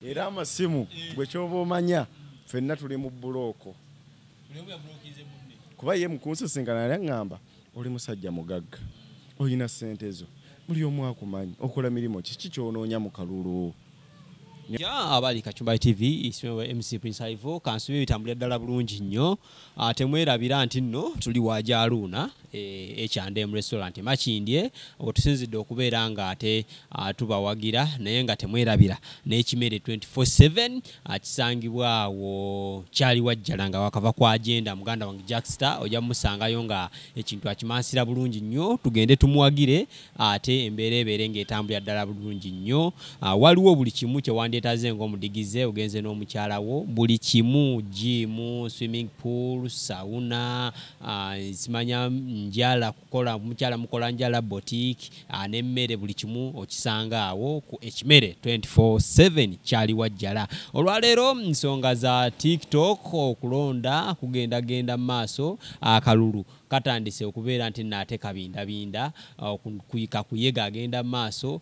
Era amasimu gwe kyoba omanya ffenna tuli mu buloko. Kuba ye mukunsisinkana ngamba oli musajja mugagga. Oyina ssente zo. Buli omu akumanyi okola mirimo kiki kyonoonya mu kalulu. Ya abali Kachumba TV iswe MC Prince Ivo kansubi bitambulira ddala bulungi nnyo temwerabira nti nno tuli Waja Aruna H&M restaurant Makindye otusinzidde okubeera nga ate tubawagira naye nga temwerabira n'ekimere 24/7 kisangibwa awo kyali Wajja nga wakava kwa agenda muganda wange Jackstar ojja musangayo nga ekintu akimansira bulungi nnyo tugende tumuwagire ate embeera ebeere ng'etambulira ddala bulungi nnyo waliwo buli kimu kyewandetaze ng'omudigize ogenze n'omukyala wo buli kimu gym swimming pool sauna simanya njala kukola mukyala mukola njala boutique n'emmere buli kimu okisanga awo ku ekimere 24/7 kyali Wajjala olwaleero nsonga za TikTok okulonda kugenda maaso akalulu katandise okubeera nti nate kabinda kuyika kuyega agenda maaso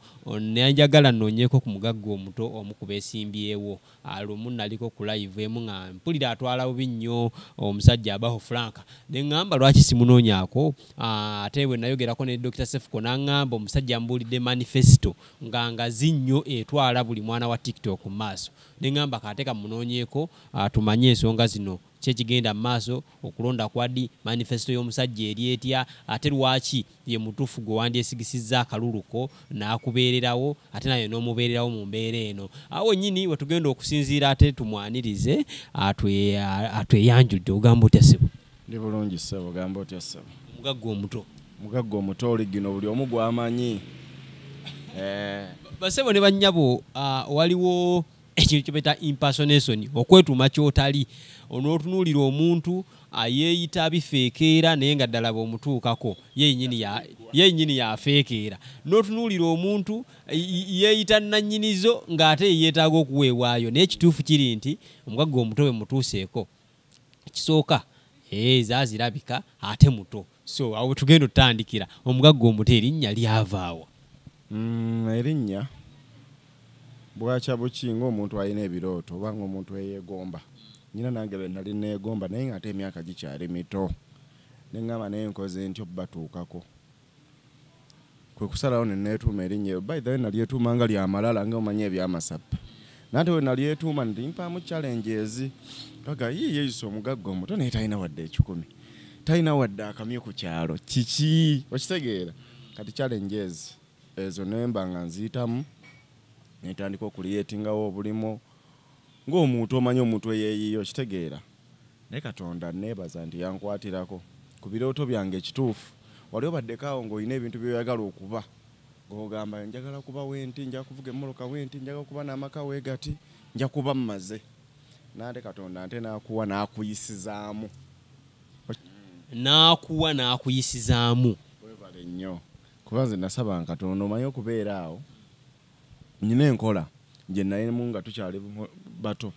Ayagala nonyeko ku mugagga omuto omukuba esimbyewo alumu naliko ku live emu nga mpulira atwala bubi nnyo omusajja Abaho Franka ne ngamba lwaki simunoonyako ate bwe nayogerako ne Dr. Sefuko n'angamba omusajja mbulidde manifesto nga nnyo etwala buli mwana wa TikTok maaso ne ngamba kaateka munoonyeko tumanye ensonga zino kyekigenda maaso okulonda kwadi manifesto y'omusajja eryetya ate lwaki ye mutufu gwe wandyesigisiza akaluluko n'akubeererawo ate naye n'omubeererawo mu mbeera eno awo nnyini we tugenda okusinziira ate tumwanirize atweyanjudde ogamba otya ssebo ndi bulungi ssebo ogamba otya ssebo mugagga omuto oli gino buli omu gwamanyi basebo ne bannyabo waliwo ekintu kyobeta impersonation okwetuuma kyotali onootunuulira omuntu ayeeyita bifeekeera naye nga ddala bw'omutuukako ye nnyini yafeekeera n'otunuulira omuntu yeeyita nannyinizo ng'ate yeetaaga okuweewaayo naye ekituufu kiri nti omugagga omuto bwe mutuuseeko ekisooka zaazirabika ate muto so awo tugenda otutandikira omugagga omuto erinnya lyavaawa erinnya bwakya bukinga omuntu alina ebirooto oba ng'omuntu eyeegomba nyina nange be nali neegomba naye nga ate emyaka gikyali mito ne ngamba naye nkoze ntyo batuukako kwe kusalawo ne neetuuma erinnya by the way nalyetuuma nga lyamalala ng'omanyi ebyamasappa nate we nalyetuuma ndimpaamu challenges kaga yeeyisa omugagga omuto naye talina wadde 10 talina wadde akamyu ku kyalo kiki okitegeera kati challenges ezo nemba nga nziyitamu netandika okuliyetingawo obulimo ng'omuntu omanyi omuntu eyeeyiyo okitegeera naye Katonda neebaza nti yankwatirako ku birooto byange ekituufu wali obaddekaawo ng'olina ebintu byoyagala okuba ng'ogamba njagala kuba wenti nja kuvuga emmoloka wenti njagala kuba n'amaka weegati nja kuba mmaze nate Katonda nte n'akuwa n'akuyisizaamu webale nnyo kuba nze nasaba Katonda omanyi okubeera awo nyina enkola gye naye mu nga tukyali bato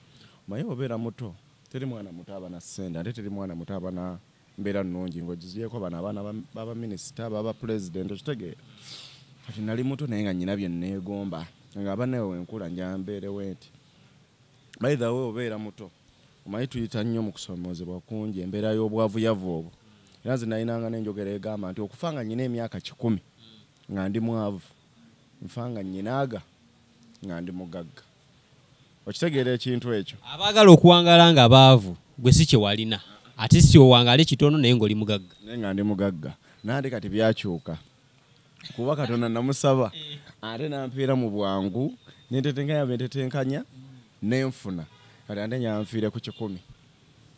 omanyi obeera muto teri mwana muto aba na ssente ate teri mwana muto aba na mbeera nnungi ng'ogiziyeeko bano abaana baba minisita baba pulezidenti okitegeera kati nali muto naye nga nyina bye neegomba nga aba newe wenkula njambeerewo nti by the way obeera muto omanyi tuyita nnyo mu kusomoozebwa kungi embeera y'obwavuyavu obwo era nze nalinanga n'enjogera egamba nti okufa nga nyina emyaka 10 nga ndi mwavu nfa nga nyinaaga nga ndi mugagga okitegeera ekintu ekyo abaagala okuwangala nga baavu gwe si kye walina ate si owangale kitono naye ng'oli mugagga naye nga ndi mugagga nandi kati byakyuka kuba Katonda namusaba ate nampiira mu bwangu nentetenkanya bentetenkanya nenfuna kati ate nyanfiire ku 10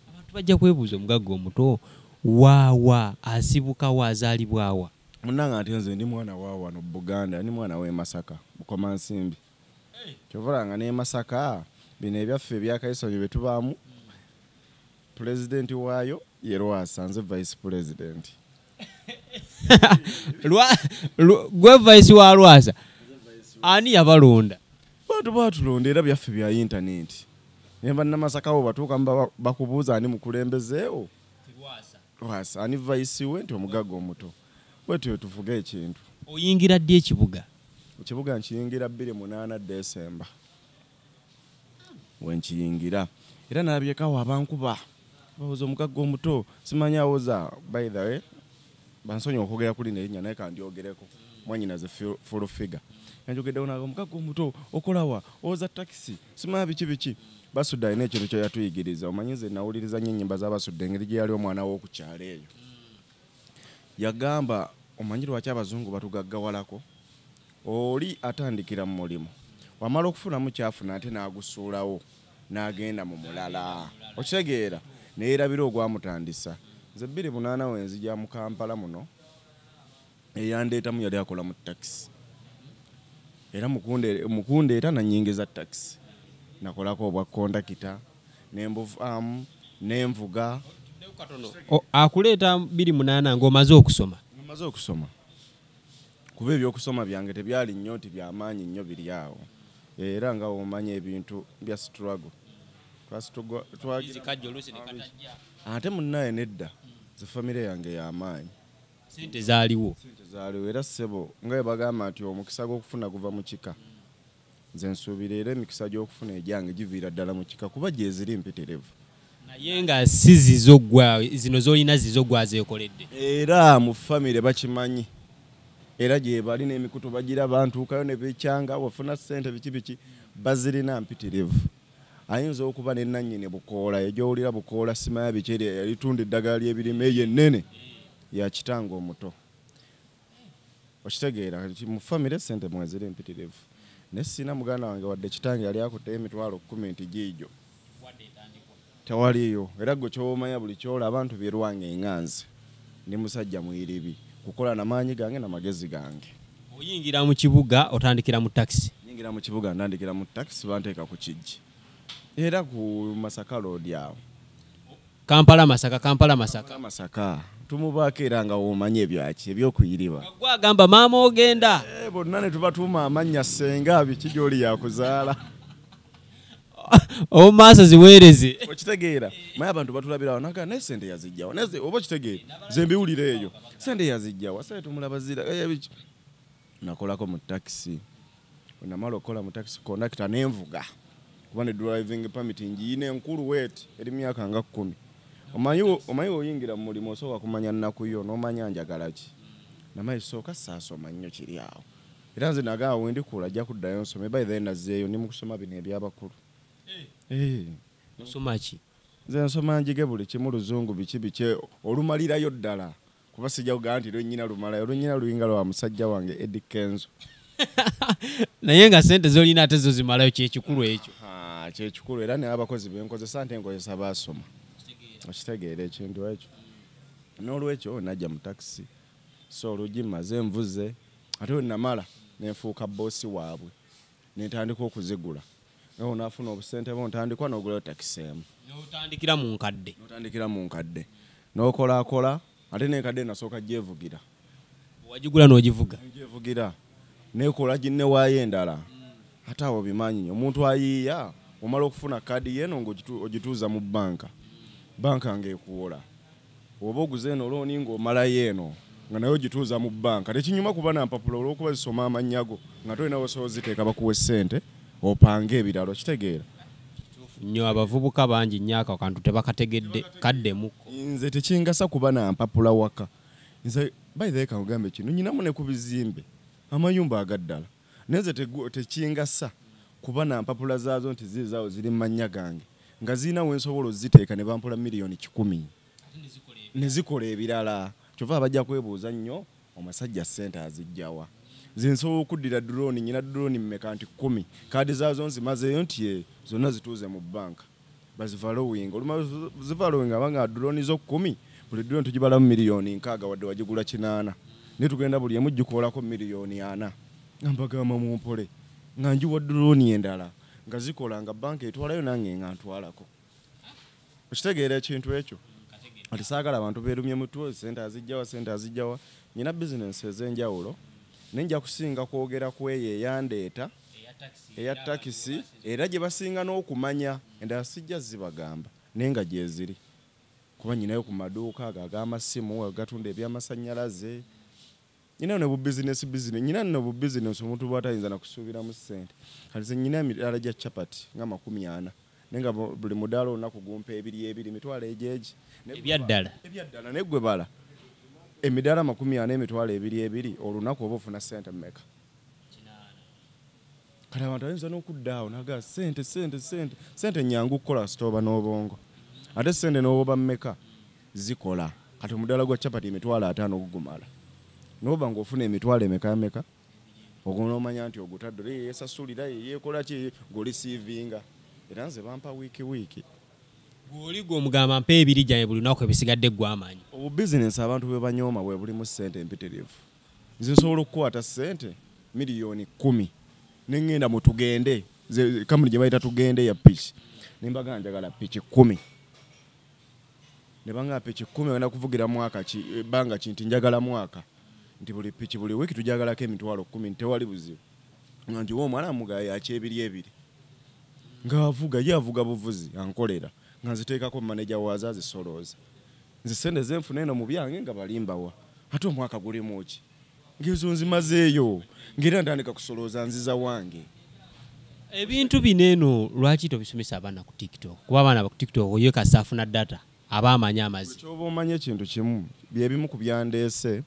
abantu bajja kwebuuza omugagga omuto waawa asibuka waazaalibwawa munanga ati nze ndi mwana wa wano Buganda ndi mwana w'e Masaka Bukoma Nsimbi kyovolanga ne Masaka bino ebyaffe ebyakaisonyo bye tubaamu pulezidenti waayo ye Lwasa nze vice president gwe vice wa Lwasa ani yabalonda bantu batulonda era byaffe bya intaneti naye bannamasaka bo batuuka bakubuuza ani mukulembezeewo Lwasa ani vice we nti omugagga omuto bwetyo tuvuga ekintu oyingira ddi ekibuga nchiyingira 28 December wenkiyingira era nalabyekawo abankuba bawoza omugagga omuto simanya awoza by the way bansonyi okwogera kuli nerinnya naye kandyogereko mwanyinaze full figure yanjogeddewo naga omugagga omuto okolawa owoza takisi simanya biki basudde alina ekintu kye yatuyigiriza omanyize nawuliriza nnyo ennyimba z'abasudde engeri gye yali omwana w'okukyalo eyo yagamba omanyi lwaki abazungu batugaggawalako oli atandikira mu mulimu wamala okufunamu kyafuna ate n'agusuulawo n'agenda mu mulala okitegeera neerabira ogwamutandisa nze 2008 wenzija mu Kampala muno eyandeetamu yali akola mu takisi era mukundeeta nanyingiza takisi nakolako obwa kondakita nembuvaamu nenvuga akuleeta 2008 ng'omaze okusoma kuba ebyokusoma byange tebyali nnyo nti byamaanyi nnyo biri awo era nga omanya ebintu bya struggle ate munnaye nedda ze famire yange yamaanyi sente zaaliwo era ssebo nga bebagamba nti omukisa gw'okufuna guva mu kika nze nsuubira era emikisa gy'okufuna egyange giviira ddala mu kika kuba gye ziri mpitirivu naye nga si zizo zino zolina zizo gwazeekoledde era mu famire bakimanyi era gye bali n'emikutu bagira bantuukayo ne beekyanga wafuna ssente biki bazirina mpitirivu ayinza okuba n'ennannyini bukoola egyowulira bukoola simaya biki yalitunda eddagala ly'ebirime eyo ennene yakitanga omuto okitegeera mu famire ssente mweziri mpitirivu naye sina muganda wange wadde kitange yali akutte emitwalo 10 nti giijo tewaliyo era gwe kyomanya buli kyola abantu byerwange enganze ndi musajja mwiribi kukola namaanyi gange namagezi gange oyingira mu kibuga otandikira mu takisi nyingira mu kibuga ndandikira mu takisi banteeka ku kijji era ku Masaka road awo Kampala Masaka tumubaako era nga womanye ebyaki ebyokuyiriba gwagamba maama ogenda bonna ne tubatuuma amannya senga biki gy'oli yakuzaala omumaaso ziweereze okitegeera maye abantu batulabirawo naga naye sente yazijjawa oba okitegeera ze mbiwulira eyo sente yazijjawa saye tumulaba zira biki nakolako mu takisi namala okukola mu takisi kondakita nenvuga kuba ne driving permit ngiina enkulu weeti eri myaka nga 10 omanyi oyingira mu mulimu osooka kumanya nnaku yo n'omanya njagala ki namaye sooka saasoma nnyo kiri awo era nze nagaa wendikula ajja kuddayo nsome by then nazzeeyo ndi mu kusoma bino ebyabakulu nsoma ki nze nsoma njige buli kimu luzungu biki olumalirayo ddala kuba sijja kugaa nti lwennyina lumalayo lwennyina luyinga lwa musajja wange Eddie Kenzo naye nga sente zolina ate zo zimalayo kyekikulu ekyo kyekikulu era n'abakozi benkozesa nte nkozesa baasoma okitegeera ekintu ekyo n'olwekyo najja mu takisi so olugi maze nvuze ate wenamala nenfuuka boosi waabwe nentandika okuzigula nga onaafuna obusente bwo ntandikwa n'ogulayo takisi emu n'otandikira mu nkadde n'okolaakola ate n'enkadde nasooka gyevugira wagigula n'ogivuga gyevugira nekola ginne waayo endala ate awo bimanyi nnyo omuntu ayiiya omala okufuna kaadi yeeno ng'ogituuza mu banka ng'ekuwola oba oguze eno looni ng'omalayo eno nga naye ogituuza mu banka tekinyuma kuba nampapula olw'okuba zisoma amanyago nga tolina wesobola ziteeka bakuwa essente opanga ebiralo kitegeera nnyo abavubuka bangi nnyo ako kantu tebakategedde kaddemuko nze tekingasa kuba nampapula waka nze by the way kangambe kino nyinamu ne ku bizimbe amayumba agaddala neze tekingasa kuba nampapula zaazo nti zizaawo ziri mu mannya gange nga zirina wensobola oziteeka ne bampula miliyoni 10 nezikola ebirala kyova abajja kwebuuza nnyo omusajja ssente azijjawa nze nsobola okuddira drone nyina drone mmeka nti 10 kaadi zaazo nzimazeeyo nti zonna zituuze mu banka bazivalowinga olumala zivalowinga abanga drone zo 10 buli drone tugibalamu miliyoni 6 wadde wagigula 8 ne tugenda buli emu gikoolako miliyoni 4 nga mbagamba mu mpole nga njiwa drone endala nga zikola nga banka etwalayo nange nga ntwalako okitegeera ekintu ekyo ati saagala abantu beerumye mutwe sente azijjawa nyina bizinensi ez'enjawulo nenja kusinga kwogera ku eyo eyandeeta eya takisi era gye basinga n'okumanya endala sijja zibagamba naye nga gyeziri kuba nyinayo ku maduuka ago ag'amasimu agatunda ebyamasannyalaze nyinayo ne bubizinesi nyina nno bubizinesi omuntu bw'atayinza nakusuubiramu ssente kati ze nyina emirala gya capati nga 40 nenga buli mudaala olunaku gumpa ebiri emitwalo ejeegi ebyaddala neggwe bala emidaala 40 emitwalo ebiri olunaku oba ofuna sente mmeka kale abantu ayinza n'okuddaawo naga sente nyangu kukola sitoba n'obongo ate sente n'oboba mmeka zikola kati omudaala gwa chapati emitwalo 5 ogugumala n'oba ng'ofuna emitwalo emeka ogona omanya nti ogutadde yeesasulira yeekola ki golisiivinga era nze bampa wiiki gwoli gw'omugamba mpa ebiri gyange buli lunaku ebisigadde gw'amanyi obu bizinensi abantu bwe banyooma bwe bulimu sente empitirivu nze nsobola okukwata sente miliyoni 10 nengenda mu tugende kamuni gye bayita tugende ya piki nembaga njagala piki 10 nebanga piki 10 wenda kuvugira mwaka banga kinti njagala mwaka nti buli piki buli wiki tujagalako emitwalo 10 tewali buzibu nti wo omwana mugaye akyebiri ng'avuga ye avuga buvuzi ankolera nga nziteekako maneja waazo azisolooza nze sente zenfuna eno mu byange nga balimbawa ate omwaka gulimu ki ng'ezo nzimazeeyo ng'era ntandika kusolooza nziza wange ebintu bino eno lwaki tobisomesa abaana ku tiktok kuba abaana ku tiktok oyo kasa afuna data aba amanya amazi kyoba omanye ekintu kimu byebimu ku byandeese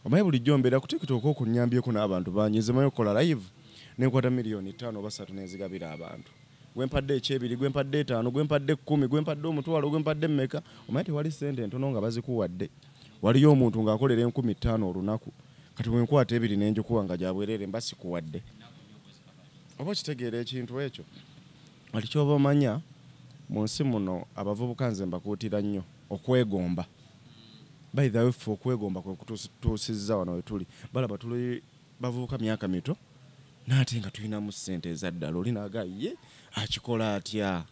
omanyi bulijjo mbeera ku tiktok okunnyambyeko n'abantu bangi nze manyi okukola live nenkwata miliyoni 5 oba 3 nenzigabira abantu gwempadde ekyebiri gwempadde 5 gwempadde 10 gwempadde omutwalo gwempadde mmeka omanyi tewali sente entono nga bazikuwadde waliyo omuntu ng'akolera 15,000 olunaku kati wenkwata ebiri nenjikuwa nga gyabwerere mba sikuwadde oba kitegeera ekintu ekyo kati kyoba omanya mu nsi muno abavubuka nze mbakuutira nnyo okwegomba by the way ffe okwegomba kwe kutuusizza wano we tuli balaba tuli bavubuka myaka mito naate nga tulinamu ssente ezaddala oli naaga ye akikola atya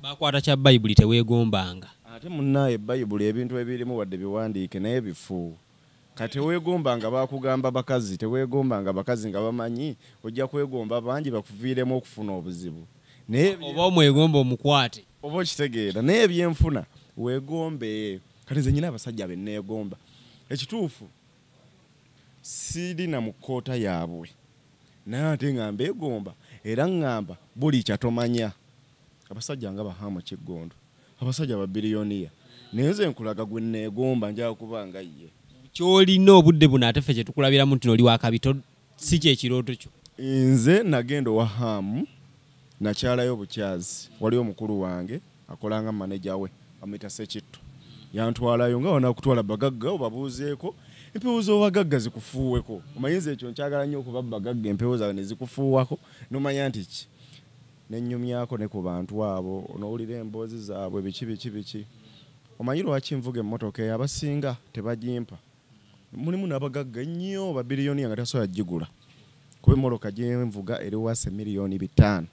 bakwata kya bayibuli teweegombanga ate munnaye bayibuli ebintu ebirimu wadde biwandiike naye bifu kati teweegombanga bakugamba bakazi teweegombanga bakazi nga bamanyi ojja kwegomba bangi bakuviiremu okufuna obuzibu oba omwegomba omukwate oba okitegeera naye ebyenfuna weegombe kati nze nyina abasajja benneegomba ekituufu sirina mu kkoota yaabwe naye ate nga mbeegomba era ngamba buli kyatomanya abasajja nga Bahamu Kiggondo abasajja babiliyoniya naye nze nkulaga gwe neegomba njaga kuba nga ye kyolina obudde buno ate ffe kyetukulabiramu nti noli wakabito si kyekirooto kyo nze nagenda Wahamu nakyalayo bukyazi wali omukulu wange akolanga maneja we amuyita Sekitto yantwalayo nga wanakutwala bagagga obabuuzeeko empewo z'obagagga zikufuuweko omanyiza ekyo nkyagala nnyo okuba bagagga empewo zawe ne zikufuuwako nomanya nti ki nennyumyako ne ku bantu abo onowulira emboozi zaabwe biki omanyi lwaki nvuga emmotoka eyo abasinga tebagimpa mulimu n'abagagga nnyo babiliyoni nga tasobola gigula kuba emmotoka gyenvuga eri wase miliyoni 5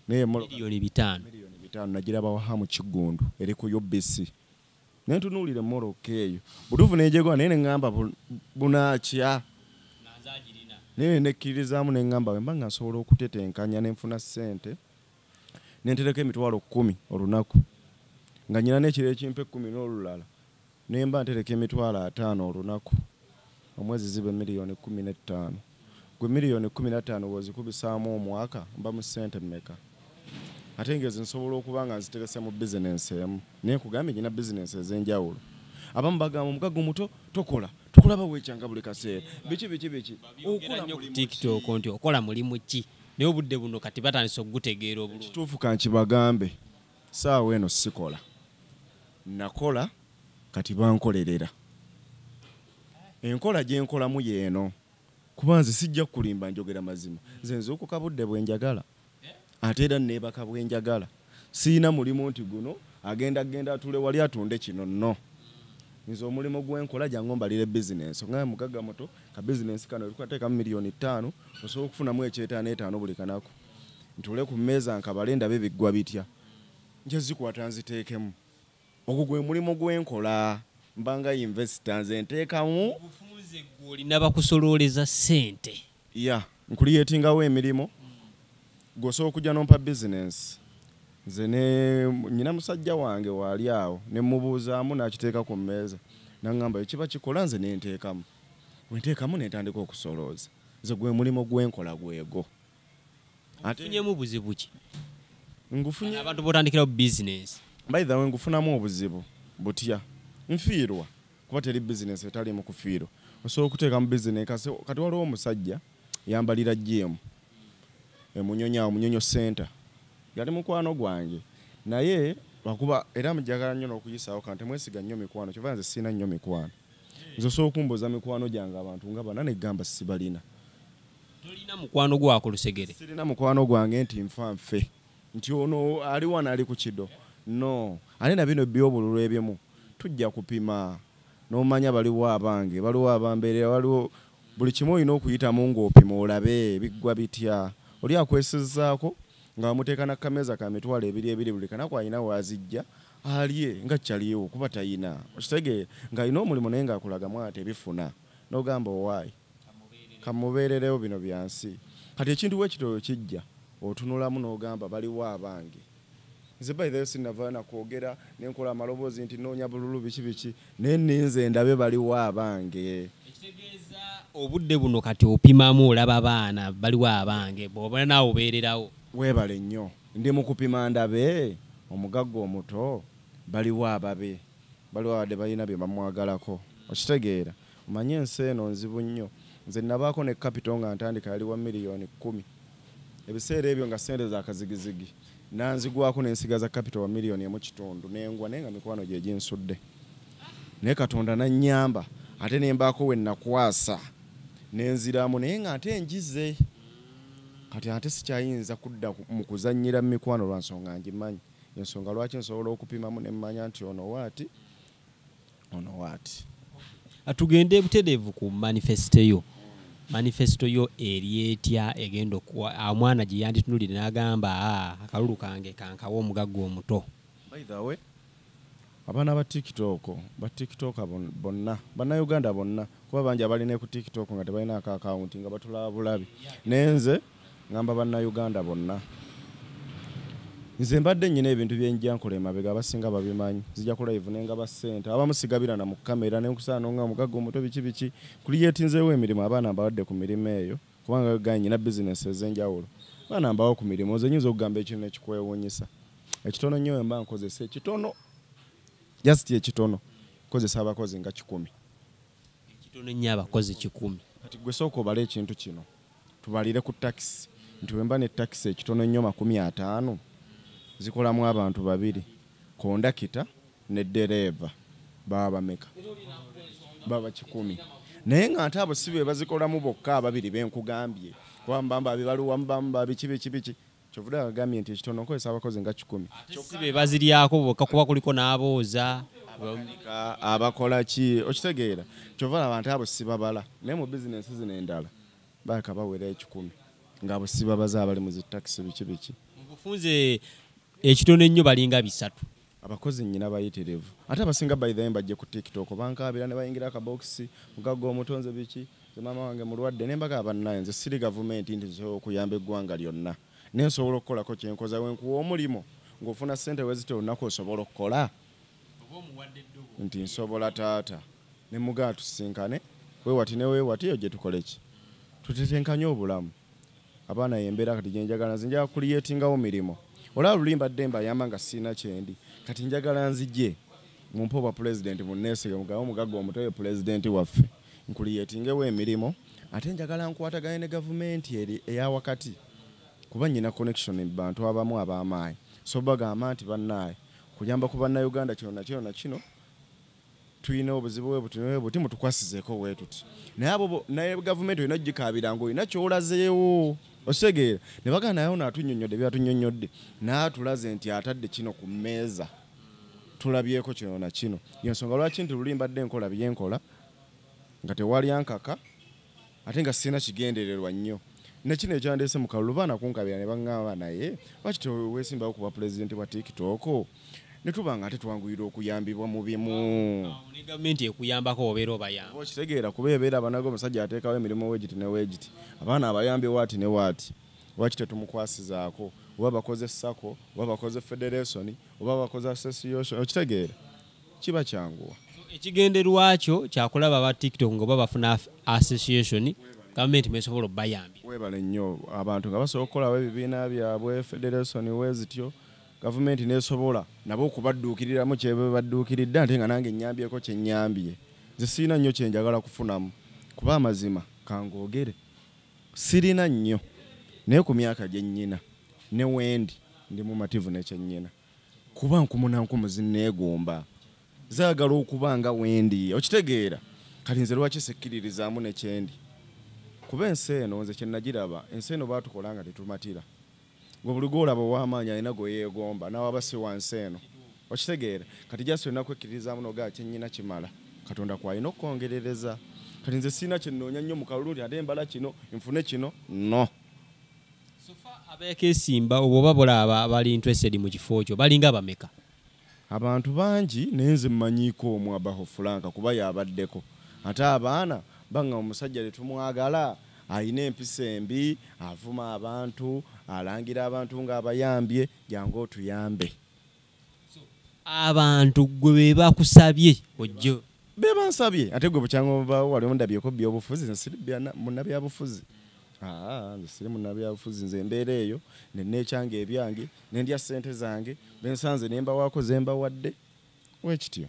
naye miliyoni 5 nagiraba Wahamu Kiggundu eri ku UBC nentunuulira emmotoka eyo butuufu nejegola naye neŋŋamba bunakya naye nekkirizaamu neŋŋamba wemba nga nsobola okutetenkanya nenfuna ssente nentereka emitwalo 10 olunaku nga nyina n'ekiro ekimpa 10 n'olulala nemba ntereka emitwalo 5 olunaku omwezi zibe miliyoni 15 gwe miliyoni 15 wozikubisaamu omwaka mba mu ssente mmeka ate ngezi nsobola okuba nga nziterese mu bizinensi emu naye nkugambye nyina bizinensi ez'enjawulo abamu bagamba Omugagga omuto tokola tukulaba weekyanga buli kaseera biki okola nnyo ku tiktok nti okola mulimu ki naye obudde buno kati batandise okugutegeera obulungi kituufu kankibagambe saawa eno sikola nakola kati bankolerera enkola gyenkolamu yeeno kuba nze sijja kulimba njogera mazima nze nzuukuka budde bwenjagala ate era neebaka bwenjagala siina mulimu nti guno agenda atule wali atunde kino nno nze omulimu gwenkola jangu mbalire bizinensi nga Omugagga muto ka bizinensi kano tukateekamu miliyoni 5 osobola okufunamu eky'etaano buli kanaku ntule ku mmeeza nkabale ndabe biggwa bitya nje zikwata nziteekemu ogwo gwe mulimu gwenkola mbanga investor nze nteekamu obufunze gw'olina bakusolooleza ssente nkuliyetingawo emirimu gwosobola okujja nompa bizinensi nze nyina musajja wange waali awo ne mubuuzaamu n'akiteeka ku mmeeza naŋŋamba ekiba kikola nze nenteekamu wenteekamu nentandika okusolooza nze gwe mulimu gwenkola gwego afunyemu buzibu ki ngufunye abantu botandikira business by the way ngufunamu obuzibu butya nfiirwa kuba teri business etali mu kufiirwa osobola okuteeka mu business kati waliwo omusajja yambalira gym omunyonyo Sente yali mukwano gwange naye lwakuba era mujagala nnyo n'okuyisaawo kanti mwesiga nnyo mikwano kyova nze siina nnyo mikwano nze osobola okumbuuza mikwano gyange abantu nga bana negamba sibalina tolina mukwano gwako lusegere sirina mukwano gwange nti nfa nfe nti ono ali wana ali ku kido no ali na bino byobululu ebimu tujja kupima n'omanya baliwo abange baliwo abambeerera waliwo buli kimu olina okuyitamu ng'opima olabe biggwa bitya oli akwesezzaako nga bamuteeka na kameza ka mitwalo ebiri buli kanaku alina wazijja alye nga kyaliwo kuba tayina okitegeera ng'alina omulimu naye ng'akulagamu ate ebifuna n'ogamba owaayi kamubeererewo bino byansi kati ekintu wekitolo kijja otunulamu n'ogamba baliwo abange nze bayithayo sinava nakwogera nenkola amaloboozi nti noonya bululu biki naye ninze ndabe baliwo abange ekitegeeza obudde buno kati opimamu olaba abaana baliwo abange bw'oba naawe obeererawo weebale nnyo ndi mu kupima ndabe omugagga omuto baliwo ababe baliwo abadde balina bye bamwagalako okitegeera omanye ensi eno nzibu nnyo nze nabaako ne capital nga ntandika yaliwa miliyoni 10 ebiseera ebyo nga sente za kazigizigi nanzigwako n'ensigaza capital wa miliyoni 1.5 nengwa naye nga mikwano gye ginsudde naye Katonda nannyamba ate nembaako we nakwasa nenziramu naye nga ate njize kati ate sikyayinza kudda mu kuzannyira mu mikwano lwa nsonga ngimanyi ensonga lwaki nsobola okupimamu nemmanya nti ono waati atugende butereevu ku manifesto yo eri etya egenda omwana gye yanditunulire n'agamba akalulu kange kankawa omugagga omuto by the way abaana ba TikTok bonna bannayuganda bonna kuba bangi abalina ku TikTok nga tebalina akawunti nga batulaba bulabi nenze ngamba bannayuganda bonna nze mbadde nnyina ebintu byenjja nkola emabega abasinga babimanyi nzija ku live nenga ba Sente abamusigabirana mu kamera nenkusaana nga omugagga omuto biki kuliyetinzeewo emirimu abaana mbawadde ku mirimu eyo kubanga ganyina business ez'enjawulo abaana mbawo ku mirimu nze nyinza okugamba ekintu nekikwewuunyisa ekitono nnyo mba nkozesa ekitono just ekitono nkozesa abakozi nga 10 ekitono nnyo abakozi 10 kati gwe sooka obale ekintu kino tubalire ku taxi nti wemba ne taxi ekitono nnyo 50 zikolamu abantu babiri kondakita ne dereva baba bameka baba 10 naye nga ate abo si be bazikolamu bokka ababiri benkugambye kwambamba abibaliwa mbamba biki kyovuda agambye nti ekitono nkozesa abakozi nga 10 si be baziryako bokka kuba kuliko n'abooza abakola ki okitegeera kyovala abantu abo si babala naye mu business zino endala baka bawera 10 nga abo si babaza abali mu zitaxi biki mubufunze ekitono ennyo balinga 3 abakozi nnyina bayitirivu ate abasinga by the way bajje ku TikTok bankabira ne bayingira akabokisi mugagga omutonze biki ze mama wange mulwadde nembaga abannaye nze siri gavumenti nti nsobola okuyamba eggwanga lyonna nensobola okukolako kyenkoza wenkuwa omulimo ng'ofuna ssente wezite olunaku osobola okukola nti nsobola taata ne mugaa tusinkane weewati ne weewati yo gye tukoleki tutetenkanye obulamu abaana yembeera kati gyenjagala nze njagala kuliyetingawo mirimo olaba lulimba ddemba yamba nga siina kyendi kati njagala nzije mumpe obwa president munneesige mugabe omugagga omutoyo president waffe nkuliyetingewo emirimu ate njagala nkwatagane ne gavumenti eri eya wakati kuba nnyina connection mu bantu abamu ab'amaanyi so bagamba nti bannaaye kuyamba ku bannayuganda kino tuyina obuzibu buti mutukwasizeeko weetuti naye gavumenti olina gikaabira ngo olina kyolazeewo osegeera ne bagana naye ono atunnyonnyodde byatunyonnyodde n'atulaze nti atadde kino ku mmeeza tulabyeko kino na kino yensonga lwaki nti luli mbadde nkola byenkola nga tewali ankaka ate nga sirina kigendererwa nnyo nekino ekyandeese mu kalulu baana kunkabira ne baŋŋamba naye lwaki teweesimbawo kuba pulezidenti wa TikTok ne tubanga ate twanguyira okuyambibwa mu bimu ne gavumenti ekuyambako obeera obayamba okitegeera kuba ebeera abanaga omusajja ateekawo emirimu wegiti ne wegiti abaana abayambi waati ne waati lwaki tetumukwasizaako oba bakoze sako oba bakoze federation oba bakoze association okitegeera kiba kyanguwa ekigenderwakyo kyakulaba aba TikTok ngoba bafuna association gavumenti mesobola bayambi webale nnyo abantu nga basobola okukolawo ebibiina byabwe federation wezityo gavumenti nesobola nabo okubadduukiriramu kyebe badduukiridde ate nga nange nnyambyeko kye nnyambye nze sirina nnyo kye njagala kufunamu kuba amazima kangoogere sirina nnyo naye ku myaka gye nnyina ne wendi ndi mumativu nekye nnyina kuba nkumunankumuzi neegomba zaagala okuba nga wendi okitegeera kati nze lwaki sekkiririzaamu nekyendi kuba ensi eno nze kye nagiraba ensi eno baatukola nga tetumatira gwe buli gwolaba ow'amaanyi alina gwe yeegomba nawaba si wansi eno okitegeera kati jasi olina kwekkiririzaamu nogaa kyennyina kimala katonda kwalina okukongerereza kati nze sirina kyennoonya nnyo mu kalulu nti ate mbala kino nfune kino no abeekeesimba oba bolaba bali interested mu kifo kyo balinga bameka abantu bangi naye nze mmanyiiko omu Abaho Franka kuba yabaddeko ate abaana banga omusajja tetumwagala alina empisa embi avuma abantu alangira abantu ng'abayambye jangu otuyambe abantu gwe be bakusabye ojjo be bansabye ate gwe bukyanga wali ondabyeko byobufuzi nze siri munnabyabufuzi nze siri munnabyabufuzi nze embeera eyo nenneekyanga ebyange nendya ssente zange bensanze nembawaako zembawadde wekityo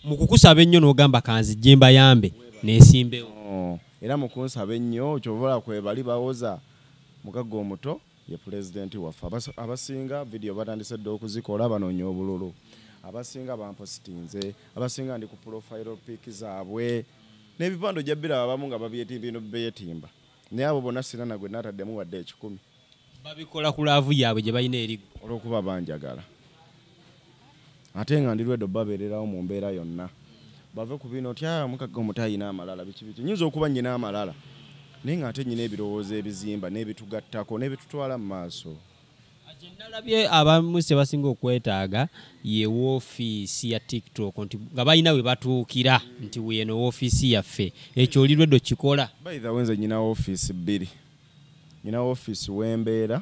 mu kukusaba ennyo n'ogamba kanzijje mbayambe neesimbewo era mu kunsaba ennyo kyobola kwe bali bawoza Omugagga Omuto ye pulezidenti waffe abasinga vidiyo batandise dde okuzikola banoonya obululu abasinga bampositinze abasinga ndi ku profile pic zaabwe n'ebipando jja biraba abamu nga babyetimbino beyetimba naye abo bonna sirina nagwe nataddemu wadde 10 babikola ku laavu yaabwe gye balina erigo olw'okuba banjagala ate nga ndi lweddo babeererawo mu mbeera yonna bave ku bino tya Omugagga Omuto ayina amalala biki nyinza okuba nnyina amalala naye nga ate nnyina ebirowoozo ebizimba n'ebitugattako n'ebitutwala mu maaso nalabye abamu se basinga okwetaaga ye woofiisi ya TikTok nti nga balina we batuukira nti weno woofiisi yaffe ekyo oli lweddo kikola by the way nze nyina woofiisi 2 nyina woofiisi wembeera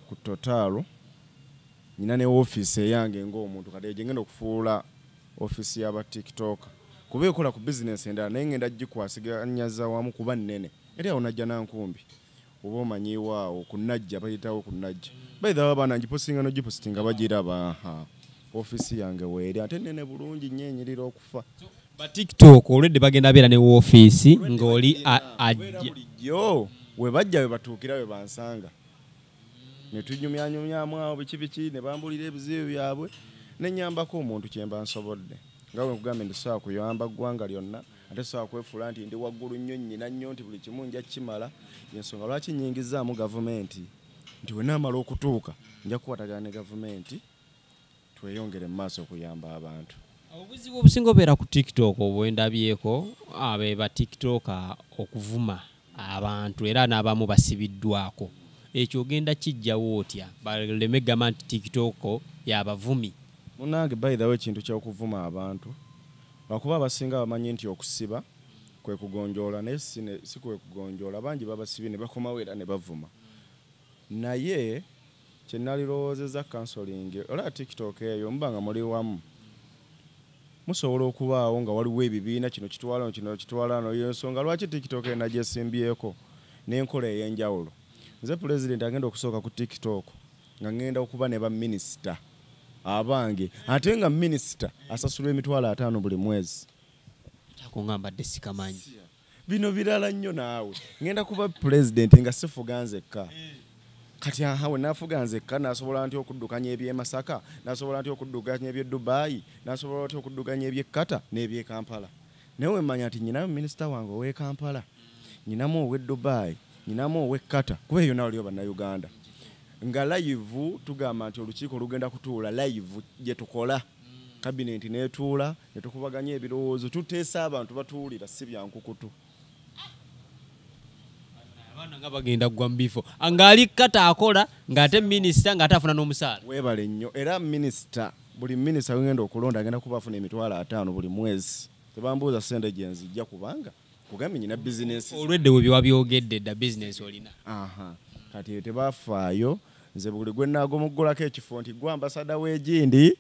ku Totaalo nyina ne woofiisi eyange ng'omuntu kati gye ngenda okufuula woofiisi y'aba TikTok kuba ekola ku bizinesi endala naye ngenda gikwasiganyaza wamu kuba nnene eri awo najja nankumbi oba omanyiwaawo ku najja bayitawo ku najja by the way abaana ngipostinga nogipositinga bagiraba woofiisi yange weeri ate nnene bulungi nnyo enyirira okufa ba TikTok olwedde bagenda beera ne woofiisi ng'oli ajja bulijjo we bajja we batuukira we bansanga ne tunyumyanyumyamu awo biki ne bambulira ebizibu byabwe nenyambako omuntu kyemba nsobodde nga bwe nkugambye ndi sobola kuyamba ggwanga lyonna ate sobola kwefuula nti ndi waggulu nnyo nnyina nnyo nti buli kimu nja kimala yensonga lwaki nnyingizaamu gavumenti nti we naamala okutuuka nja kukwatagana ne gavumenti tweyongere mu maaso okuyamba abantu obuzibu obusinga obeera ku TikTok obwendabyeko abe ba TikTok okuvuma abantu era n'abamu basibiddwako ekyo ogenda kijjawo otya baleme gamba nti TikTok y'abavumi munange by the way ekintu ky'okuvuma abantu lwakuba abasinga bamanyi nti okusiba kwe kugonjoola naye si kwe kugonjoola bangi babasibye ne bakomawo era ne bavuma naye kye nalirowoozeza counseling ola TikTok eyo mubanga muli wamu musobola okubaawo nga waliwo ebibiina kino kitwalano yensonga lwaki TikTok eyo nagyesimbyeko n'enkola ey'enjawulo nze pulezidenti agenda okusooka ku TikTok nga ngenda okuba ne baminisita abange ate nga minisita asasulwa $5,000 buli mwezi takungambadde sikamanyi bino birala nnyo naawe ngenda kuba pulezidenti nga sifuga nzekka kati we nafuga nzekka nasobola nti okuddukanya eby'e Masaka nasobola nti okuddukanya eby'e Dubai nasobola nti okuddukanya eby'e Kata n'eby'e Kampala naye wemmanya nti nyinamu minisita wange ow'e Kampala nyinamu ow'e Dubai nyinamu ow'e Kata kuba eyo nawe liyo bannayuganda nga live tugamba nti olukiiko lugenda kutuula live gye tukola kabineti netuula netukubaganya ebirowoozo tuteesa abantu batuwulira si byankukutu abaana nga bagenda kugwa mu bifo ngaali Kata akola ng'ate minisita ng'ate afuna n'omusaala weebale nnyo era minisita buli minisita wengenda okulonda agenda kuba afuna $5,000 buli mwezi tebambuuza ssente gye nzijja kubanga kugambye nyina bizinesi olwedde we byewabyogedde dda bizinesi olina kati tebafaayo nze buli gwe naagomuggolako ekifo nti gwe ambasada w'egindi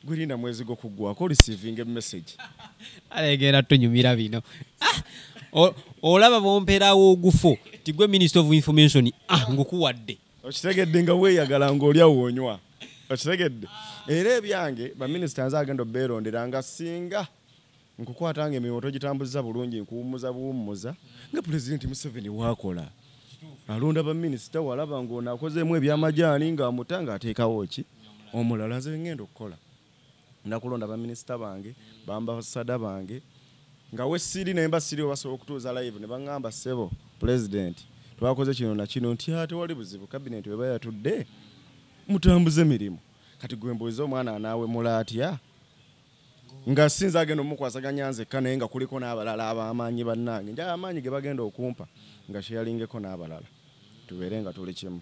gulinda mwezi gw'okuggwako receiving message alegera tunyumira bino olaba bomperawo ogufo ti gwe Minister of Information ngukuwadde okitegedde nga weeyagala ng'olya woonywa okitegedde era ebyange baminisita nze agenda obeerondera nga singa nkukwatanga emirimu togitambuza bulungi nkuwummuza buwummuza nga pulezidenti Museveni waakola alonda baminisita walaba ng'ono akozeemu ebyamajaani ng'amuta ng'ateekawo ki omulala nze ngenda okukola nakulonda baminisita bange bambasada bange nga wesiri naye mbasiri obasobola okutuuza live ne baŋŋamba ssebo pulezidenti twakoze kino na kino nti ate wali buzibu kabineti weba yatudde mutambuze emirimu kati gwe mbuuliza omwana anaawemula atya nga sinza agenda omukwasaganya nzekka naye nga kuliko n'abalala ab'amaanyi bannange nja amaanyi ge bagenda okumpa nga kyeyalingeko n'abalala tubeere nga tuli kimu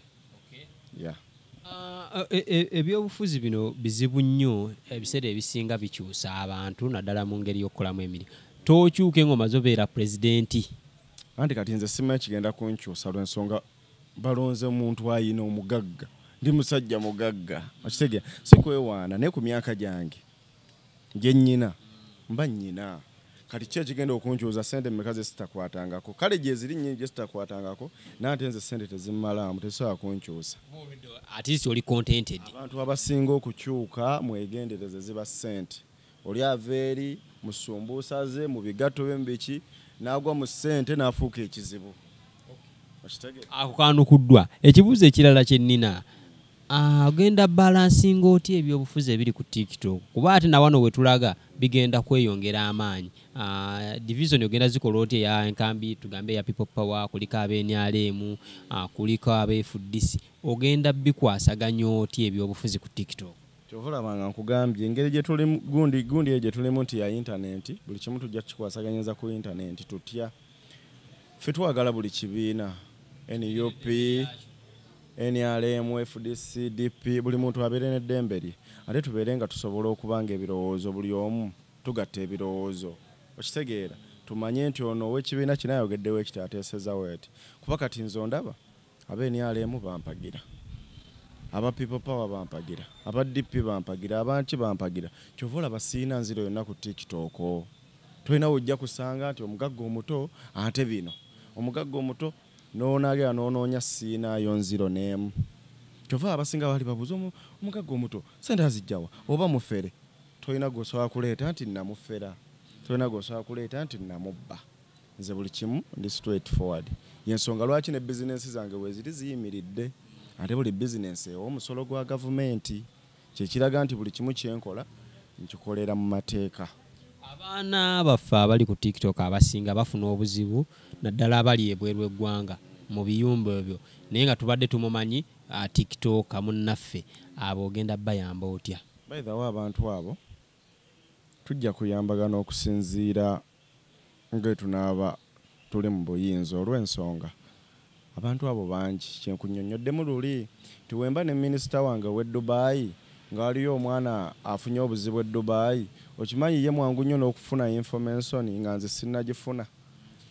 ebyobufuzi bino bizibu nnyo ebiseera ebisinga bikyusa abantu naddala mu ngeri y'okukolamu emirimu tookyuke ng'omaze obeera pulezidenti anti kati nze simanyi kigenda kunkyusa lw'ensonga balonze omuntu ayina omugagga ndi musajja mugagga okitegera sikwewaana naye ku myaka gyange gye nnyina mba nnyina kati ki ekigenda okunkyuza sente mmeka ze sitakwatangako kale gye ziri nnyingi gye sitakwatangako nante nze sente tezimmalamu tezisobola kunkyusa at least oli contented abantu abasinga okukyuka mwegendereze ziba sente oli ava eri mu sumbuusa ze mu bigatto bye mubiki n'agwa mu sente n'afuuka ekizibu ako kanukuddwa ekibuuzo ekirala kye nnina ogenda balansinga otya ebyobufuzi ebiri ku TikTok kuba ate na wano we tulaga bigenda kweyongera amaanyi division ogenda zikola otya ya enkambi tugambe ya people power kuliko ab'NRM kuliko ab'FDC ogenda bikwasaganya otya ebyobufuzi ku TikTok kyovulabanga nkugambye engeri gye tuli gundi gye tulimu nti ya internet buli kimu tujja kukikwasaganyiza ku internet tutya ffe twagala buli kibiina NUP NRM, FDC, DP buli muntu abeere n'eddembe lye ate tubeere nga tusobola okubanga ebirowoozo buli omu tugatta ebirowoozo okitegeera tumanye nti ono ow'ekibiina kino ayogeddewo ekiti ateesezawo eti kuba kati nze ondaba ab'NRM bampagira aba people power bampagira aba DP bampagira abanki bampagira kyova olaba siina nziro yonna ku TikTok tolina wojja kusanga nti omugagga omuto ate bino omugagga omuto noonagera noonoonya siinayo nziro n'emu kyova abasinga bali babuuza omugagga omuto sente azijjawa oba mufere tolina gwosobola kuleeta nti namufera tolina gwosobola kuleeta nti namubba nze buli kimu ndi straight forward yensonga lwaki ne bizinensi zange weziri ziyimiridde ate buli bizinensi ew'omusolo gwa gavumenti kyekiraga nti buli kimu kyenkola nkikolera mu mateeka abaana baffe abali ku TikTok abasinga bafuna obuzibu naddala abali ebweru eggwanga mu biyumba ebyo naye nga tubadde tumumanyi TikTok munnaffe abo ogenda bayamba otya by the way abantu abo tujja kuyambagana okusinziira ng'etunaaba tuli mu buyinza olw'ensonga abantu abo bangi kyenkunnyonnyoddemu luli tiwemba ne minisita wange w'e Dubai ng'aliyo omwana afunye obuzibu e Dubai okimanyi ye mwangu nnyo n'okufuna information nga nze sinnagifuna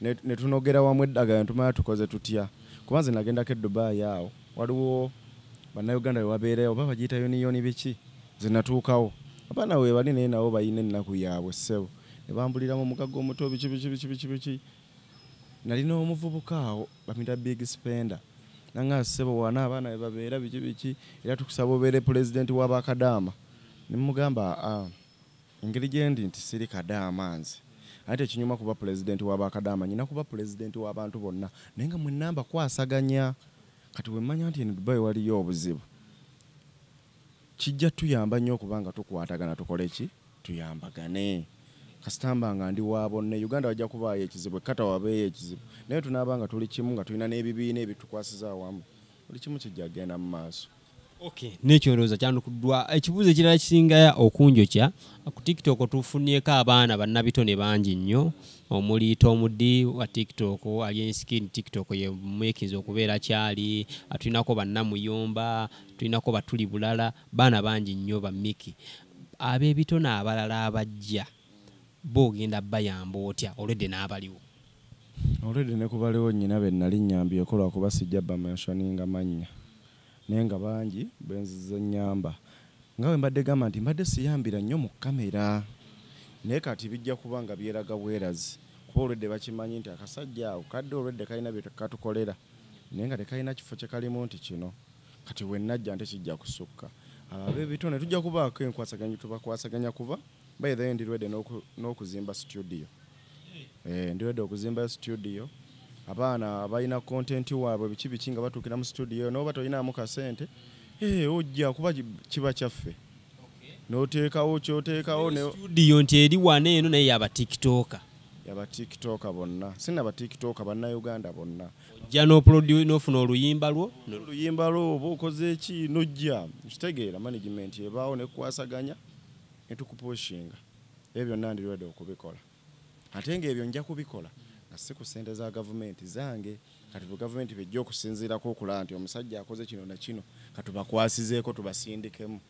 ne tunogera wamu eddagala ntumanya tukoze tutya kuba nze nagendako e Dubai awo waliwo bannayuganda we wabeerayo oba bagiyita yuniyoni biki ze natuukawo abaana we bali naye nabo bayina ennaku yaabwe ssebo ne bambuliramu omugagga omuto biki nalina omuvubuka awo bamita big spender nanga ssebo wana abaana we babeera biki era tukusaba obeere pulezidenti w'abakadaama ne mugamba engeri gyendi nti siri kadaama nze ate kinyuma kuba pulezidenti w'abakadaama nyina kuba pulezidenti w'abantu bonna naye nga mwenamba kwasaganya kati wemmanya nti eno Dubai waliyo obuzibu kijja tuyamba nnyo okubanga tukwatagana tukole ki tuyambagane kasitamba nga ndi waabo ne Uganda wajja kubaayo ekizibu kata wabeeyo ekizibu naye tunaabanga tuli kimu nga tulina n'ebibiina ebitukwasiza awamu buli kimu kijja kgenda mu maaso okay n'ekyo ndowooza kyanukuddwa ekibuuzo ekirala kisinga okunjokya ku TikTok tufunyeeko abaana bannabitone bangi nnyo omuli Tomudi wa TikTok ali enskin TikTok ye mwekinza okubeera kyali tulinako bannamuyomba tulinako batuli bulala baana bangi nnyo bammiki ab'ebitone abalala abajja boogenda bayamba otya olwedde n'abaliwo olwedde ne kubaliwo nnyina be nnali nnyambyeko lwakuba sijja bamentioninga mannya naye nga bangi benziza nnyamba nga we mbadde gamba nti mbadde siyambira nnyo mu kamera naye kati bijja kuba nga byeraga bwerazi kuba olwedde bakimanyi nti akasajja awo kadde olwedde kalina bye katukolera naye nga tekalina kifo kye kalimu nti kino kati wenajja nte kijja kusukka ab'ebitone tujja kubaako enkwasaganya tubakwasaganya kuba by the end ready n'okuzimba studio ndi ready okuzimba studio abaana balina content waabwe biki nga batuukira mu studio n'oba tolinamu kasente ojja kuba kiba kyaffe n'oteekawo kyoteekawo studio nti eri wana eno naye yaba tiktoka bonna sina ba tiktoka bannayuganda bonna ojja n'ofuna oluyimba lwo oba okoze eki n'ojja kitegeera management ebaawo nekwasaganya netukupushinga ebyo byonna ndirwedde okubikola ate ng'ebyo nja kubikola nga si ku ssente za gavumenti zange kati gavumenti bijja okusinziirako okulaba nti omusajja akoze kino na kino katubakwasizeeko tubasindikemu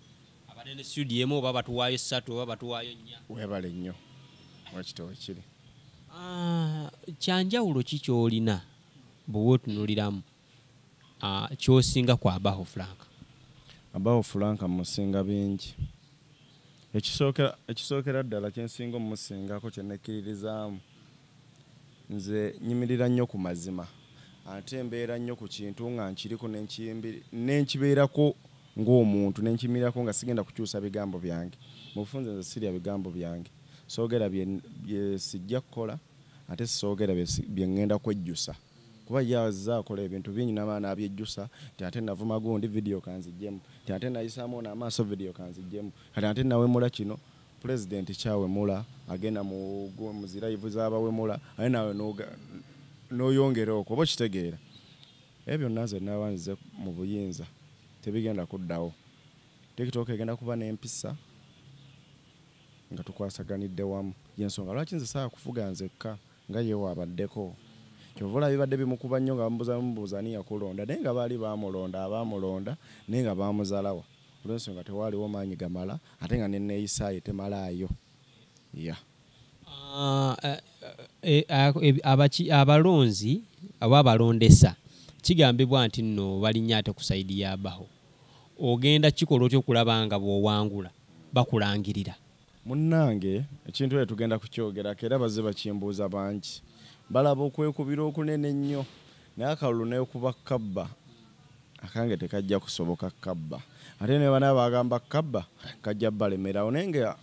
abadde ne studio emu oba batuwaayo 3 oba batuwaayo 4 weebale nnyo wakitowe kiri kyanjawulo ki kyolina bwe otunuliramu kyosinga ku Abaho Frank musinga bingi ekisookera ddala kyensinga omusingako kyenekkiririzaamu nze nyimirira nnyo ku mazima ate mbeera nnyo ku kintu nga nkiriko nenkibeerako ng'omuntu nenkimirirako nga sigenda kukyusa bigambo byange mu bufunze nze sirya bigambo byange soogera bye sijja kukola ate soogera bye ngenda kwejjusa kuba yazza akola ebintu bingi n'abaana abyejjusa nti ate navuma gundi video kanzijjemu nti ate nayisaamu n'amaaso video kanzijjemu kati ate nawemula kino President kyawemula agenda mu ziraivu z'abawemula aye nawe n'oyongera okwo oba kitegeera ebyo naze nabanze mu buyinza tebigenda kuddawo TikTok egenda kuba n'empisa nga tukwasaganidde wamu yensonga lwaki nze saa kufuga nzekka nga yeewa abaddeko kyovula bibadde bimukuba nnyo nga bamubuuza ani yakulonda naye nga baali abamulonda naye nga bamuzalawa olw'ensonga tewaaliwo maanyi gamala ate nga neneeyisaayo temalaayo abalonzi aba abalondesa kigambibwa nti nno balinnya ate ku sayidi ya Abaho ogenda kikola otyo okulaba nga bw'owangula bakulangirira munnange ekintu ekyo tugenda kukyogerako era bazze bakimbuuza bangi balaba okwekubira okunene nnyo naye akalulu n'okuba kabba akange tekajja kusoboka kabba ate ne bana bagamba kabba kajja balemerawo naye nga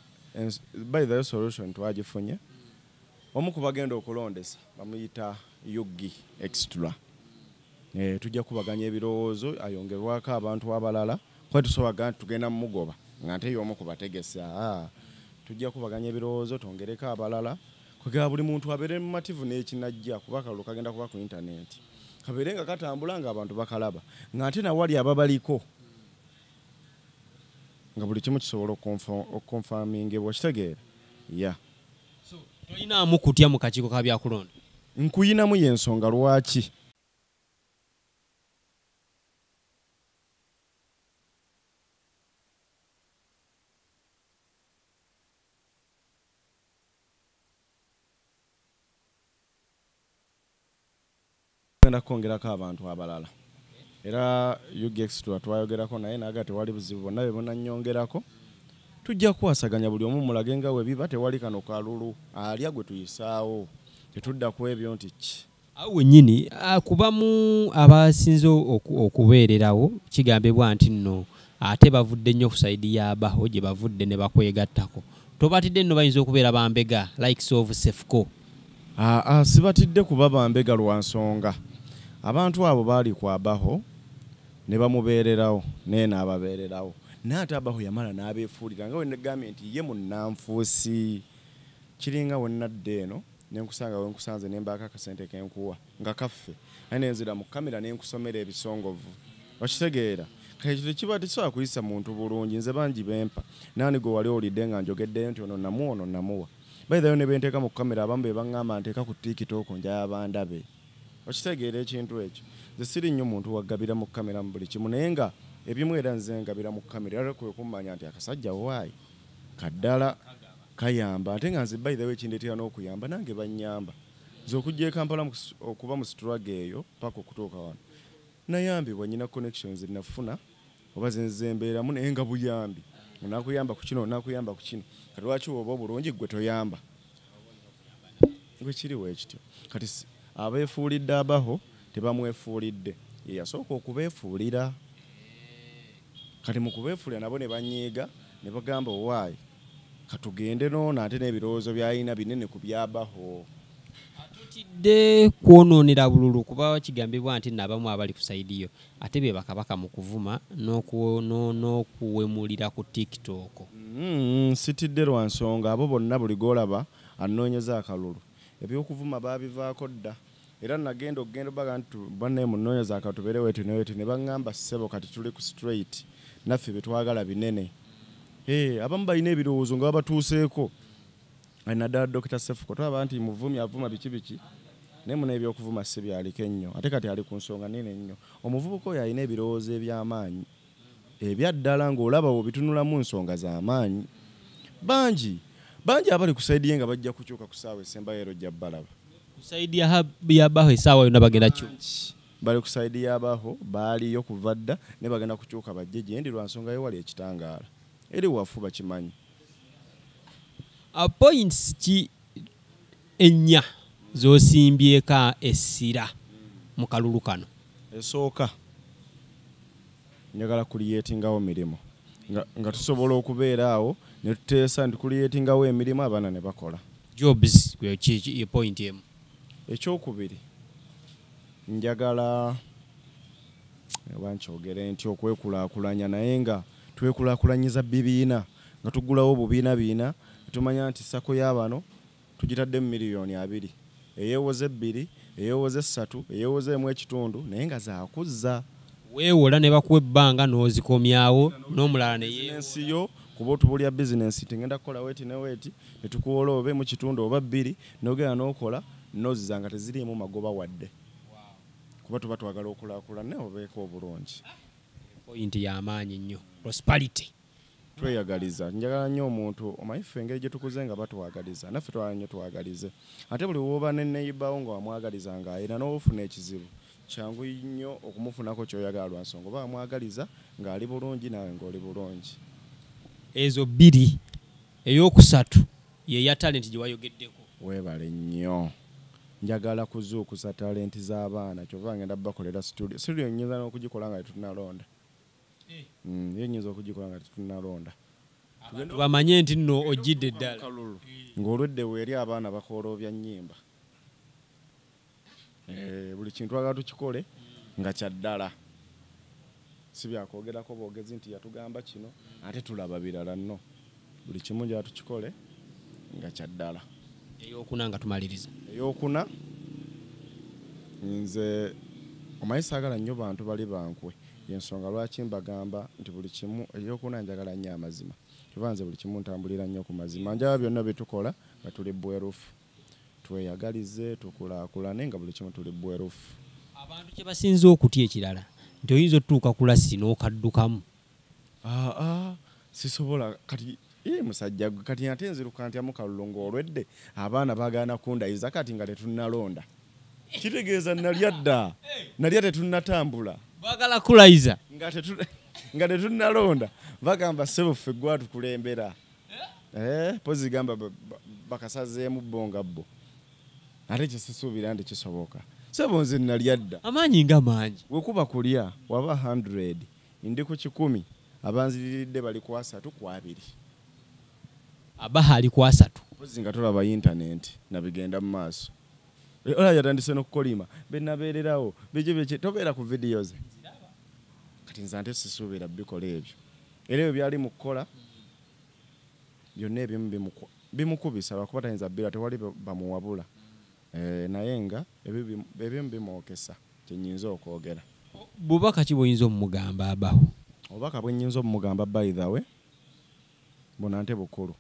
by the solution twagifunye omu ku bagenda okulondesa bamuyita Yugi extra tujja kubaganya ebirowoozo ayongerwako abantu abalala kwa tusobaga tugenda mu mugoba nga nte y'omu kubategesa tujja kubaganya ebirowoozo tongereko abalala kwegera buli muntu abeere mumativu n'ekinajja kuba akalulu kagenda kuba ku internet kabeere nga katambula nga abantu bakalaba nga ate nawali ababaliko nga buli kimu kisobola okukonfamingibwa kitegeera tolinaamu kutya mu kakiiko ka byakulonda nkuyinamu y'ensonga lwaki tugenda kwongerako abantu abalala era UGX twayogerako naye naga tewali buzibu bonna be bonanyongerako tujja kuwasaganya buli omu mulage nga webiba tewali kano kalulu alya gwe tuyisaawo tetudda ku ebyo nti ki awo wennyini kubamu abasinze okubeererawo kigambibwa nti nno ate bavudde nnyo ku sayidi ya Abaho gye bavudde ne bakwegattako tobatidde nno bayinza okubeera bambega likes of Sefco sibatidde kuba bambega lwa nsonga abantu abo baali ku Abaho ne bamubeererawo naye n'ababeererawo n'ate Abaho yamala n'abeefuulira nga wenegambye nti ye munnanfuusi kiringa wennadde eno nenkusanga wenkusanze nembaako akasente kenkuwa nga kaffe aye nenzira mu kamera nenkusomera ebisongovu okitegeera kale kino kiba tekisobola kuyisa muntu bulungi nze bangi bempa naani gwe wali olidde nga njogeddeyo nti ono namuwa baithayo ne benteeka mu kamera abamu be baŋŋamba nteeka ku TikTok njaya bandabe okitegeera ekintu ekyo nze siri nnyo muntu waggabira mu kamera mu buli kimu naye nga ebimu era nze ngabira mu kamera era kwe kummanya nti akasajja waayi kaddala kayamba ate nga nze baithayo ekindeetera n'okuyamba nange bannyamba nze okujja Kampala okuba mu struggle eyo paka okutuuka wano nayambibwa nyina connections nafuna oba zenze mbeeramu naye nga buyambi onakuyamba ku kino onakuyamba ku kino kati lwaki oba obulungi gwe toyamba gwe kiriwo ekityo kati abeefuulidde Abaho tebamwefuulidde ye yasooka okubeefuulira kati mu kubeefulira nabo ne banyiiga ne bagamba owaayi katugende noona ate n'ebirowoozo by'alina binene ku byabaho. Atutidde kwonoonera bululu kuba kigambibwa nti n'abamu abali ku sayidi yo ate be bakabaka mu kuvuma n'okuwemulira ku TikTok. Sitidde lwa nsonga abo bonna buli golaba anoonyeza akalulu ebyokuvuma baabivaako dda era nagenda okugenda baga nti banne munoonyeza akatubere wetu ne baŋŋamba ssebo kati tuli ku straight naffe betwagala binene. Abamu balina ebirowoozo nga babatuuseeko naddala Dr. Sefuko twaba nti muvumi avuma biki naye muna ebyokuvuma si byaliko ennyo ate kati ali ku nsonga nene nnyo. Omuvubuka oyo alina ebirowoozo eby'amaanyi ebyaddala ng'olaba obitunulamu nsonga z'amaanyi. Bangi abali ku sayidi ye nga bajja kukyuka ku ssaawa esembayo ero ojja balaba. Ku sayidi y'Abaho essaawa yonna bagenda kyuka. Bali ku sayidi y'Abaho baaliyo kuva dda ne bagenda kukyuka bajje gye ndi lwa nsonga ye wali ekitangaala eri wafu bakimanyi. Points ki ennya z'osimbyeko essira mu kalulu kano? Esooka njagala kuliyetingawo mirimu nga tusobola okubeera awo ne tuteesa nti kuliyetingawo emirimu abaana ne bakola jobs ye point emu. Ekyokubiri njagala wankyogere nti okwekulaakulanya naye nga twekulaakulanyiza bibiina nga tugulawo obubiina tumanya nti sako y'abano tugitaddemu miliyoni 2 eyeewoze 2 eyeewoze 3 eyeewoze 1.5 naye nga zaakuzza weewola ne bakuwa ebbanga n'ozikomyawo n'omulala ne bizinensi yo kuba otubulya bizinensi tengenda kukola weeti ne weeti ne tukuwola obe mu kitundu oba 2 n'ogenda n'okola n'oziza nga teziriimu magoba wadde kuba tuba twagala okulaakulana obeeko obulungi. Point y'amaanyi nnyo prosperity. Tweyagaliza njagala nnyo omuntu omayifu engeri gye tukuze nga batwagaliza naffe twala nnyo twagalize ate buli woba ne neyibawo nga wamwagaliza ng'ayina n'ofuna ekizibu kyangu nnyo okumufunako ky'oyagala lwa nsonga oba wamwagaliza ng'ali bulungi nawe ng'oli bulungi. Ezo 2 ey'okusatu ye ya talent gye wayogeddeko. Weebale nnyo njagala kuzuukusa talenti z'abaana kyova ngenda bakolera studio nnyinza n'okugikola nga tetunalonda. Yenyinza okugikola nga tetunalonda bamanye nti nno ojjidde ddala ng'olwedde weeri abaana bakoloobya nnyimba. Buli kintu twagala tukikole nga kya ddala si byakwogerako boogezi nti yatugamba kino ate tulaba birala nno buli kimu njala tukikole nga kya ddala. Eyokuna nga tumaliriza eyokuna nze omanyi saagala nnyo bantu bali bankwe yensonga lwaki mbagamba nti buli kimu eyokuna njagala nnyo amazima kyova nze buli kimu ntambulira nnyo ku mazima njala byonna byetukola nga tuli bwerufu tweyagalize tukulaakulane nga buli kimu tuli bwerufu. Abantu kye basinze okutya ekirala nti oyinza otutuuka ku lasi n'okaddukamu. Sisobola kati musajja kati ate nziruka ntyamu kalulu ng'olwedde abaana baagaana kundayiza kati nga tetunnalonda kitegeeza nalya dda nalya tetunnatambula baagala kulayiza nga tetunnalonda bagamba sebuffe gwatukulembera pozi gamba bakasazeemu bonga bbo ate kyesisuubira nti kisoboka sebo nze nalya dda amaanyi nga mangi wekuba kulya waba 100 ndi ku 10 abanziriridde bali ku 3 ku 2 Abaho ali ku 3 pozi nga tulaba internet nabigenda mu maaso ola yatandise n'okukolima benabeererawo bye tobeera ku videos kati nze ate sisuubira bikola ebyo era ebyo byali mu kukola byonna ebimu bimukubisa lwakuba tayinza bbira tewali bamuwabula naye nga ebimu bimwokesa kyenyinza okwogera. Bubaka ki bwoyinza omugamba Abaho? Obubaka bwenyinza omugamba by the way bona nte bukulu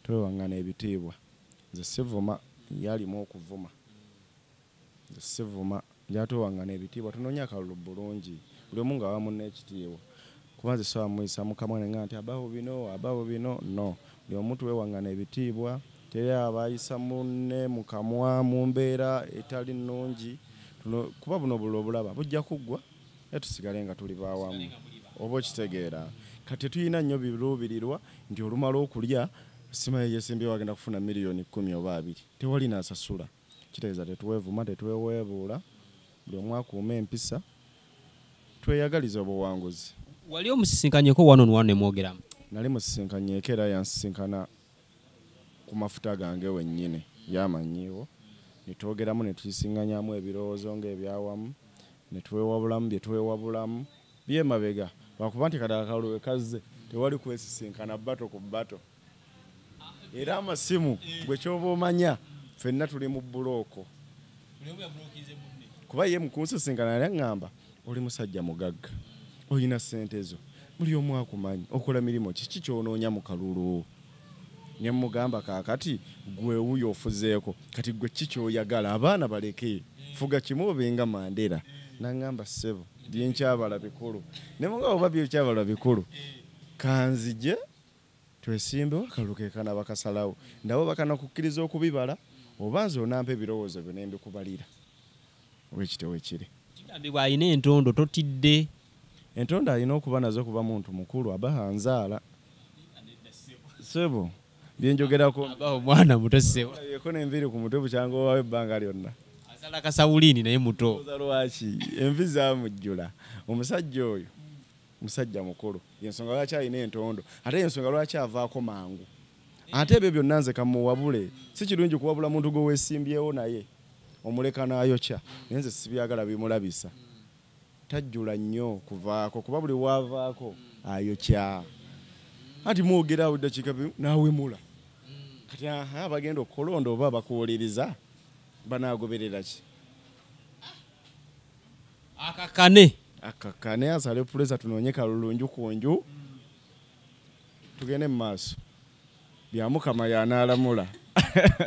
twewaŋŋana ebitiibwa nze sivuma yalimu okuvuma nze sivuma njatwewaŋŋana ebitiibwa tunoonya akalulu bulungi buli omu nga wamu n'ekitiibwa kuba nze soba muyisa mukamwa ne nga nti Abaho bino no buli omu twewaŋŋana ebitiibwa teri abayisa munne mukamwa mu mbeera etali nnungi kuba buno buli obulaba bujja kuggwa era tusigale nga tuli bawamu oba okitegeera kati tuyina nnyo biruubirirwa nti olumala okulya simaye yesimbye wagenda kufuna miliyoni 10 oba 2 tewali nasasula kitegeeza tetuwevuma tetweweebuula buli omu akuuma empisa tweyagaliza obuwanguzi. Wali omusisinkanyeko wano on one ne mwogeramu? Nali musisinkanyeko era yansisinkana ku mafuta gange wennyini yamanyiiwo ne twogeramu ne tuyisiŋŋanyamu ebirowoozo ng'ebyawamu ne twewabulamu bye twewabulamu byemabega lwakuba nti kadala kalulu we kazze tewali kwesisinkana bbato ku bbato era amasimu bwe kyoba omanya ffenna tuli mu bulooko kuba ye mukunsisinkana yali aŋŋamba oli musajja mugagga olina ssente zo buli omu akumanyi okola mirimu kiki kyonoonya mu kalulu ne mugamba kaakati gwe wuyo ofuzeeko kati gwe kiki kyoyagala abaana baleke fuga kimu obenga Mandera naŋŋamba ssebo byenkyabala bikulu ne mugamba oba byenkyabala bikulu kanzije twesimbewo akalulu keekana bakasalawo ndabo bakanakukkiriza okubibala oba nze onampa ebirowoozo byo ne mbikubalira wekitewe kiri kigambibwa alina entondo totidde entondo alina okuba nazo kuba muntu mukulu Abaho anzaala sebo byenjogerako Abaho mwana muto ssebo yeko n'enviiri ku mutwe bukyanga owawe ebbanga lyonna asala kasawuliini naye muto lwaki envi zaamujjula omusajja oyo musajja mukulu yensonga lwaki alina entondo ate yensonga lwaki avaako mangu ate ebyo byonna nze kamuwabule si kirungi kuwabula muntu gwe weesimbyewo naye omuleka n'ayokya naye nze sibyagala bimulabisa tajjula nnyo kuvaako kuba buli waavaako ayokya anti mwogerawo ddakiika n'awemula kati bagenda okukolonda oba bakuwuliriza banaagoberera ki akakane asale pulesa tunoonye kalulu nju ku nju tugende mu maaso byamukama yanaalamula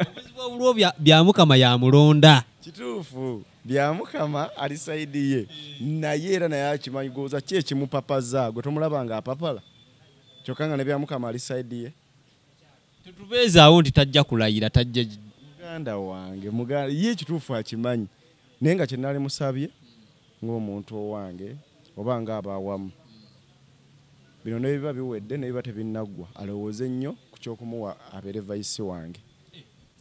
obuzibu obulwo byamukama yamulonda kituufu byamukama ali sayidi ye naye era naye akimanyi gooza ki ekimupapaza gwe tomulaba nga apapala kyokka nga ne byamukama ali sayidi ye tetubeezaawo nti tajja kulayira tajja muganda wange ye ekituufu akimanyi naye nga kyenali musabye ng'omuntu owange oba nga abaawamu bino ne biba biwedde ne biba tebinnaggwa alowooze nnyo ku kyokumuwa abeere vayisi wange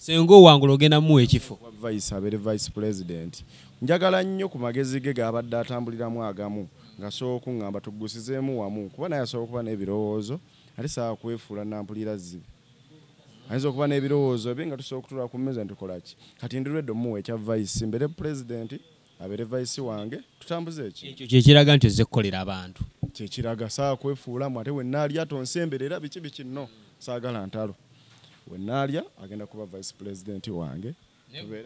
senga owangula ogenda muwa ekifo vayisi abeere vice president njagala nnyo ku magezi ge g'abadde atambuliramu agamu ng'asobola okuŋŋamba tuggusizeemu wamu kuba naye asobola okuba n'ebirowoozo ate sawa kwefuula nampulira zibi ayinza okuba n'ebirowoozo bye nga tusobola okutula ku mmeeza ntukola ki kati ndulwedde omuwa ekya vayisi mbeere president abeere vayisi wange tutambuze eki ekyo kyekiraga nti ozze kukolera abantu kyekiraga sawa kwefuulamu ate wennaalya tonsemberera biki biki nno saagala ntalo wennaalya agenda kuba vice president wange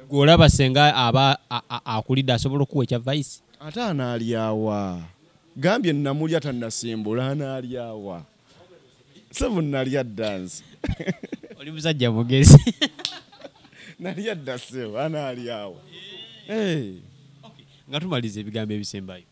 gweolaba senga aba akulidde asobola okuwa ekya vayisi ate anaalyawa gambye namulya tannasimbula anaalyawa sebu nalya ddansi oli musajja mugezi nalya dda sebu anaalyawa nga tumaliza ebigambo ebisembayo